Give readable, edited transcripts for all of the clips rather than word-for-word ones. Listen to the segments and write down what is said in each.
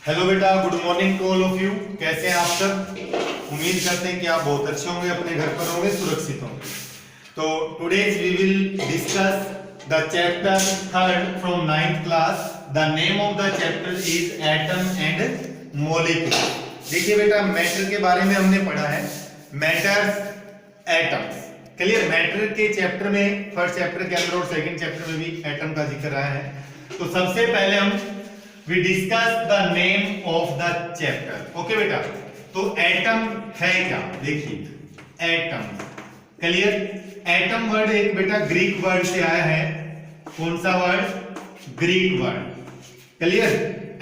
Hello बेटा, good morning to all of you. कैसे हैं आप सब? उम्मीद करते हैं कि आप बहुत अच्छे होंगे, अपने घर पर होंगे, सुरक्षित होंगे। तो today's we will discuss the chapter third from 9th class. The name of the chapter is atom and molecule. देखिए बेटा, मैटर के बारे में हमने पढ़ा है, मैटर्स, एटम्स। क्लियर? मैटर के चैप्टर में, फर्स्ट चैप्टर के अंदर और सेकंड चैप्टर में भी एटम का जिक्र आया है। तो सबसे पहले हम We discuss the name of the chapter. Okay बेटा, तो एटम है क्या? देखिए एटम, क्लियर? एटम वर्ड एक बेटा ग्रीक वर्ड से आया है। कौन सा word? Greek word. Clear?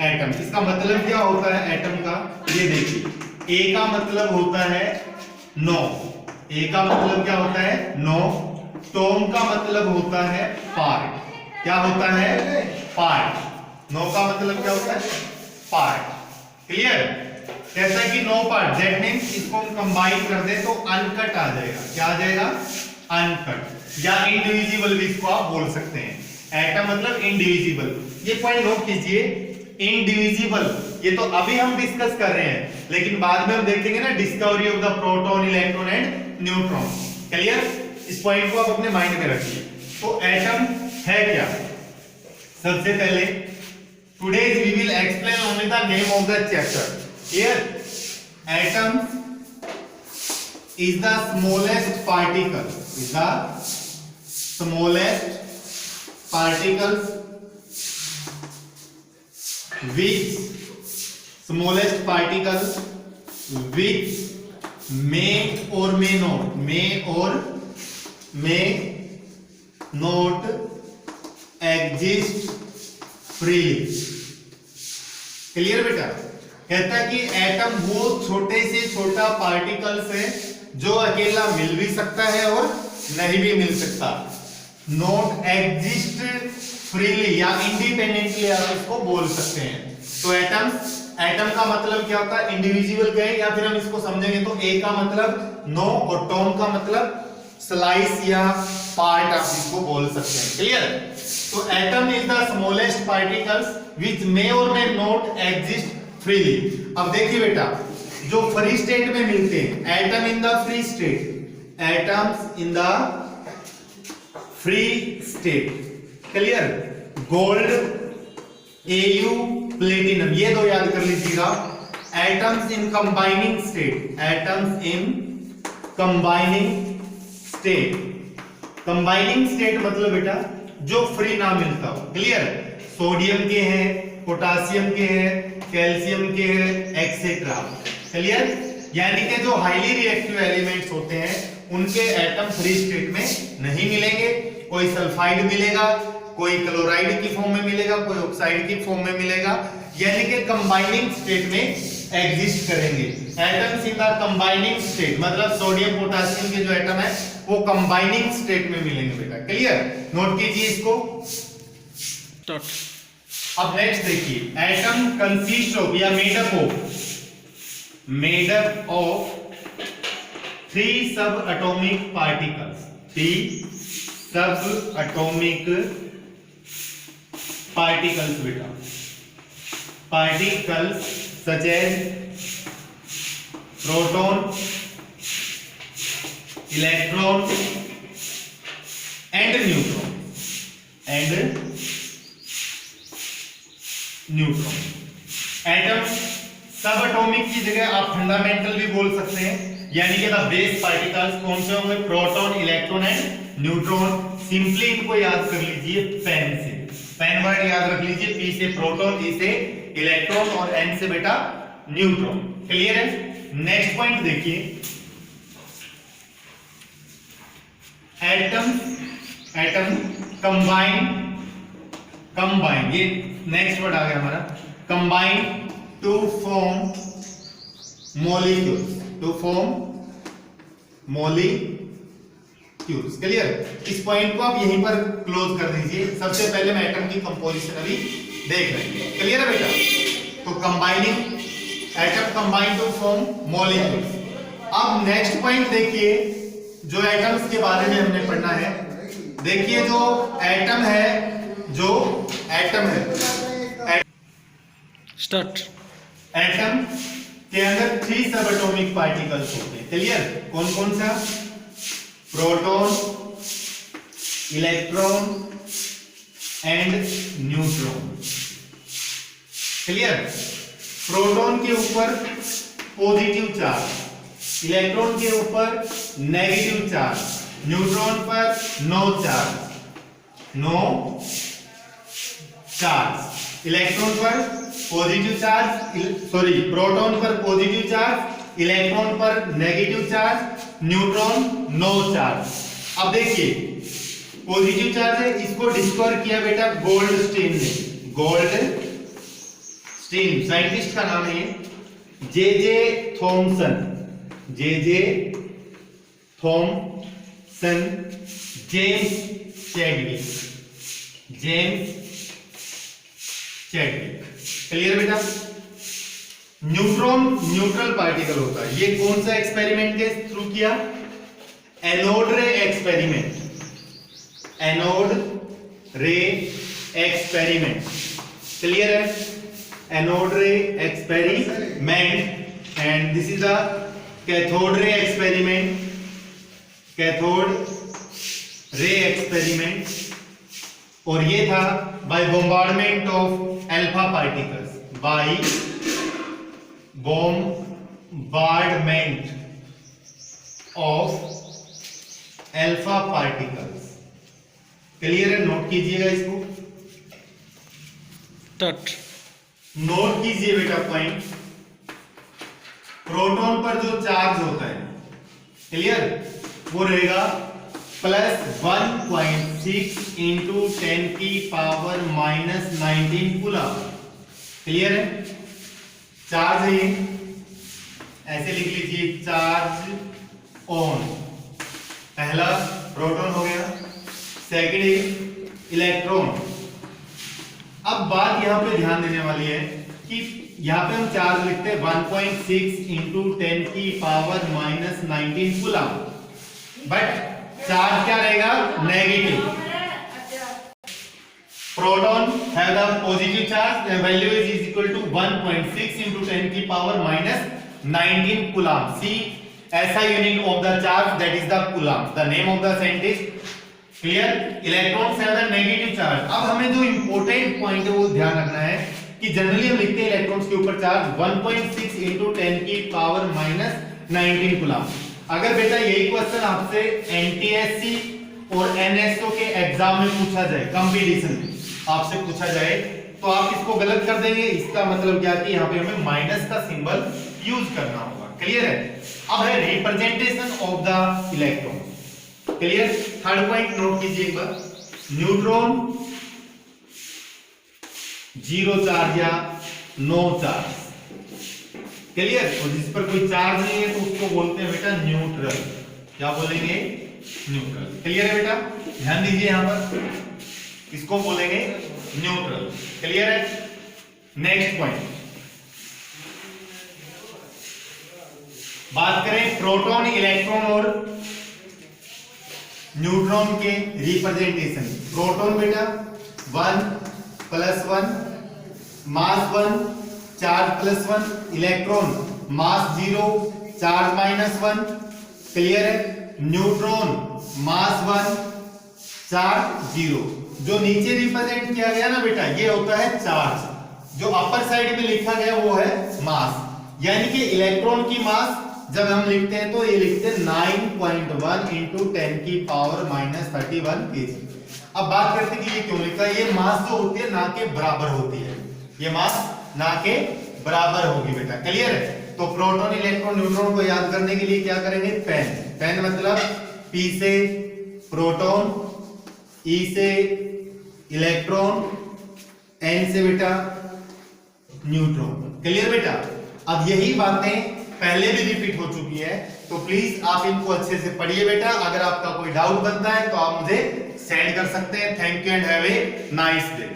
Atom, इसका मतलब क्या होता है एटम का? ये देखिए, ए का मतलब होता है नो। ए का मतलब क्या होता है? नो। टोम का मतलब होता है पार्ट। क्या होता है? पार्ट। नो का मतलब क्या होता है? पार्ट। क्लियर? कहता है कि नो पार्ट, दैट मींस इसको हम कंबाइन कर दे तो अनकट आ जाएगा। क्या आ जाएगा? अनकट या इंडिविजिबल भी इसको आप बोल सकते हैं। एटम मतलब इंडिविजिबल। ये पॉइंट नोट कीजिए, इंडिविजिबल। ये तो अभी हम डिस्कस कर रहे हैं, लेकिन बाद में हम देखेंगे ना discovery of the proton, electron and neutron. Clear? इस पॉइंट को आप अपने माइंड में रखिए। तो एटम है क्या? सबसे पहले today we will explain only the name of the chapter. Here atom is the smallest particle, is the smallest particles which may or may not exist freely. Clear बेटा? कहता है कि एटम वो छोटे से छोटा पार्टिकल्स है जो अकेला मिल भी सकता है और नहीं भी मिल सकता। नॉट एग्जिस्ट फ्रीली या इंडिपेंडेंटली आप इसको बोल सकते हैं। तो एटम का मतलब क्या होता है? इंडिविजुअल कहें, या फिर हम इसको समझेंगे तो ए का मतलब नो और टॉम का मतलब स्लाइस या पार्ट, आप इसको बोल सकते हैं। क्लियर? तो atom is the smallest particles which may or may not exist freely. अब देखिए बेटा, जो फ्री स्टेट में मिलते हैं, atom in the free state, atoms in the free state. Clear? Gold, AU, platinum, ये दो याद कर लीजिएगा। Atoms in combining state, atoms in combining state. Combining state मतलब बेटा जो फ्री ना मिलता हो। क्लियर? सोडियम के हैं, पोटासियम के हैं, कैल्शियम के हैं, एक्सेट्रा। क्लियर? यानी कि जो हाईली रिएक्टिव एलिमेंट्स होते हैं उनके एटम फ्री स्टेट में नहीं मिलेंगे। कोई सल्फाइड मिलेगा, कोई क्लोराइड की फॉर्म में मिलेगा, कोई ऑक्साइड की फॉर्म में मिलेगा, यानी कि कंबाइनिंग स्टेट में एग्जिस्ट करेंगे। Atoms in the combining state मतलब सोडियम पोटासियम के जो एटम है वो कंबाइनिंग स्टेट में मिलेंगे बेटा। क्लियर? नोट कीजिए इसको। अब नेक्स्ट देखिए, एटम कंसिस्ट ऑफ या made up of 3 subatomic particles. 3 subatomic particles बेटा। Particles such as proton, electron and neutron. Atom subatomic की जगह आप फंडामेंटल भी बोल सकते हैं, यानी कि द बेस पार्टिकल्स कौन से होंगे? Proton, electron and neutron. Simply इनको याद कर लीजिए पेन से। पेन वर्ड याद रख लीजिए, पी से प्रोटॉन, ई से इलेक्ट्रॉन और एन से बेटा न्यूट्रॉन। क्लियर है? नेक्स्ट पॉइंट देखिए, एटम कंबाइन, ये नेक्स्ट वर्ड आ गया हमारा, combine to form molecules. Clear? इस पॉइंट को आप यहीं पर क्लोज कर दीजिए। सबसे पहले हम एटम की कंपोजिशन अभी देख रहे हैं। क्लियर है बेटा? तो combining, atom combine to form molecules. अब नेक्स्ट पॉइंट देखिए, जो एटम्स के बारे में हमने पढ़ना है। देखिए जो एटम है, स्टार्ट। एटम के अंदर 3 सब एटॉमिक पार्टिकल्स होते हैं। क्लियर? कौन कौन सा? Proton, electron and neutron. Clear? Proton के ऊपर पॉजिटिव चार्ज, इलेक्ट्रॉन के ऊपर नेगेटिव चार्ज, न्यूट्रॉन पर नो चार्ज, इलेक्ट्रॉन पर पॉजिटिव चार्ज, प्रोटॉन पर पॉजिटिव चार्ज, इलेक्ट्रॉन पर negative charge, neutron no charge. अब देखिए पॉजिटिव चार्ज है, इसको डिस्कवर किया बेटा गोल्डस्टीन ने। गोल्डस्टीन साइंटिस्ट का नाम है J Thomson, J Thomson, James Chadwick. Clear बेटा? न्यूट्रॉन न्यूट्रल पार्टिकल होता है। ये कौन सा एक्सपेरिमेंट के थ्रू किया? Anode ray experiment, anode ray experiment. Clear है? Anode ray experiment and this is the cathode ray experiment, cathode ray experiment. और ये था by bombardment of alpha particles, by bombardment of alpha particles. Clear है? Note कीजिएगा इसको, note कीजिए बेटा point. Proton पर जो चार्ज होता है, क्लियर, वो रहेगा +1.6 इंटू 10 की पावर -19 कूलम। क्लियर है? चार्ज है ये, ऐसे लिख लीजिए चार्ज ऑन। पहला प्रोटॉन हो गया, सेकंड इलेक्ट्रॉन। अब बात यहां पे ध्यान देने वाली है कि यहां पे हम चार्ज लिखते हैं 1.6 इंटू 10 की पावर -19 कूलम, बट चार्ज क्या रहेगा? Negative. Proton have the positive charge, the value is equal to 1.6 into 10 की power -19 coulomb. See SI unit of the charge, that is the coulomb, the name of the scientist. Clear? Electrons have the negative charge. अब हमें जो important point है वो ध्यान रखना है कि जनरली हम लिखते हैं इलेक्ट्रॉन्स के ऊपर चार्ज 1.6 इंटू 10 की पावर -19 कूलम। अगर बेटा यही क्वेश्चन आपसे NTSC और NSO के एग्जाम में पूछा जाए, कंपटीशन में आपसे पूछा जाए, तो आप इसको गलत कर देंगे। इसका मतलब क्या कि यहाँ पे हमें माइनस का सिंबल यूज करना होगा। क्लियर है? अब है representation of the electron. Clear? Third point note कीजिए एक बार, न्यूट्रॉन जीरो चार्ज या नो चार्ज। क्लियर? और जिस पर कोई चार्ज नहीं है तो उसको बोलते हैं बेटा न्यूट्रल। क्या बोलेंगे? न्यूट्रल। क्लियर है बेटा? ध्यान दीजिए यहां पर, इसको बोलेंगे न्यूट्रल। क्लियर है? नेक्स्ट पॉइंट, बात करें प्रोटॉन, इलेक्ट्रॉन और न्यूट्रॉन के रिप्रेजेंटेशन। प्रोटॉन बेटा 1 + 1, mass 1, charge +1, electron mass 0, charge -1। Clear है? Neutron mass 1, charge 0। जो नीचे रिप्रेजेंट किया गया ना बेटा, ये होता है चार्ज। जो अपर साइड में लिखा गया वो है मास। यानी कि इलेक्ट्रॉन की मास जब हम लिखते हैं तो ये लिखते हैं 9.1 इंटू 10 की पावर -31 kg। अब बात करते हैं कि ये क्यों लिखा है। ये मास जो होती है ना के बराबर होती है, ये मास ना के बराबर होगी बेटा। क्लियर है? तो प्रोटॉन, इलेक्ट्रॉन, न्यूट्रॉन को याद करने के लिए क्या करेंगे? पेन मतलब P से प्रोटॉन, E से इलेक्ट्रॉन, N से बेटा न्यूट्रॉन। क्लियर बेटा? अब यही बातें पहले भी रिपीट हो चुकी है, तो प्लीज आप इनको अच्छे से पढ़िए बेटा। अगर आपका कोई डाउट बनता है तो आप मुझे सेंड कर सकते हैं। Thank you and have a nice day.